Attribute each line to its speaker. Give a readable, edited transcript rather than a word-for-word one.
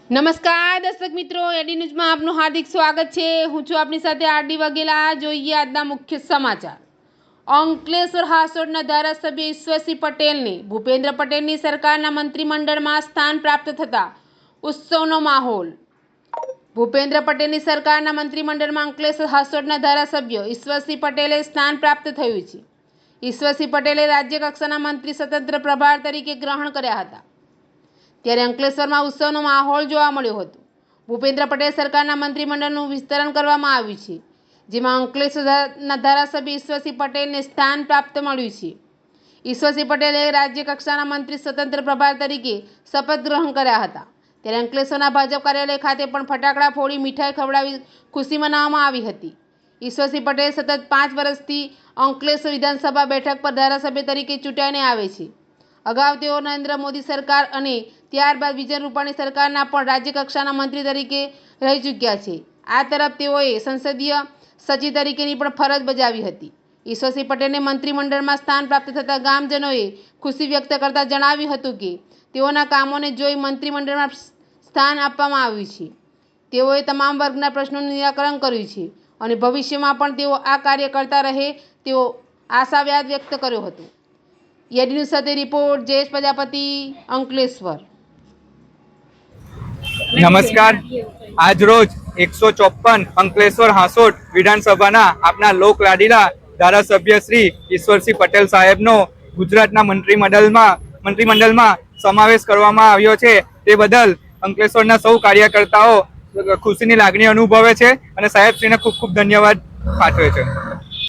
Speaker 1: નમસ્કાર દર્શક મિત્રો, એડી ન્યૂઝમાં આપનું હાર્દિક સ્વાગત છે। હું છું આપની સાથે આરડી વાઘેલા। જોઈએ આજના મુખ્ય સમાચાર। અંકલેશ્વર હાસોડના ધારાસભ્ય ઈશ્વરસિંહ પટેલને ભૂપેન્દ્ર પટેલની સરકારના મંત્રીમંડળમાં સ્થાન પ્રાપ્ત થતાં ઉત્સવનો માહોલ। ભૂપેન્દ્ર પટેલની સરકારના મંત્રીમંડળમાં અંકલેશ્વર હાસોડના ધારાસભ્ય ઈશ્વરસિંહ પટેલે સ્થાન પ્રાપ્ત થયું છે। ઈશ્વરસિંહ પટેલે રાજ્ય કક્ષાના મંત્રી સ્વતંત્ર પ્રભાર તરીકે ગ્રહણ કર્યા હતા, ત્યારે અંકલેશ્વરમાં ઉત્સવનો માહોલ જોવા મળ્યો હતો। ભૂપેન્દ્ર પટેલ સરકારના મંત્રીમંડળનું વિસ્તરણ કરવામાં આવ્યું છે, જેમાં અંકલેશ્વરના ધારાસભ્ય ઈશ્વરસિંહ પટેલને સ્થાન પ્રાપ્ત મળ્યું છે। ઈશ્વરસિંહ પટેલે રાજ્ય કક્ષાના મંત્રી સ્વતંત્ર પ્રભાર તરીકે શપથ ગ્રહણ કર્યા હતા, ત્યારે અંકલેશ્વરના ભાજપ કાર્યાલય ખાતે પણ ફટાકડા ફોડી મીઠાઈ ખવડાવી ખુશી મનાવવામાં આવી હતી। ઈશ્વરસિંહ પટેલ સતત 5 વર્ષથી અંકલેશ્વર વિધાનસભા બેઠક પર ધારાસભ્ય તરીકે ચૂંટાઈને આવે છે। અગાઉ તેઓ નરેન્દ્ર મોદી સરકાર અને ત્યારબાદ વિજય રૂપાણી સરકારના પણ રાજ્ય કક્ષાના મંત્રી તરીકે રહી ચૂક્યા છે। આ તરફ તેઓએ સંસદીય સચિવ તરીકેની પણ ફરજ બજાવી હતી। ઈશ્વરસિંહ પટેલને મંત્રીમંડળમાં સ્થાન પ્રાપ્ત થતાં ગામજનોએ ખુશી વ્યક્ત કરતા જણાવ્યું હતું કે તેઓના કામોને જોઈ મંત્રીમંડળમાં સ્થાન આપવામાં આવ્યું છે। તેઓએ તમામ વર્ગના પ્રશ્નોનું નિરાકરણ કર્યું છે અને ભવિષ્યમાં પણ તેઓ આ કાર્ય કરતા રહે તેવો આશાવાદ વ્યક્ત કર્યો હતો। એડી ન્યૂઝ સાથે રિપોર્ટ જયેશ પ્રજાપતિ, અંકલેશ્વર।
Speaker 2: નમસ્કાર। આજરોજ 154 અંકલેશ્વર હાસોડ વિધાનસભાના આપના લોકલાડીલા ધારાસભ્ય શ્રી ઈશ્વરસિંહ પટેલ સાહેબનો ગુજરાતના મંત્રીમંડળમાં સમાવેશ કરવામાં આવ્યો છે। તે બદલ અંકલેશ્વરના સૌ કાર્યકર્તાઓ ખુશીની લાગણી અનુભવે છે અને સાહેબશ્રીને ખૂબ ખૂબ ધન્યવાદ પાઠવે છે।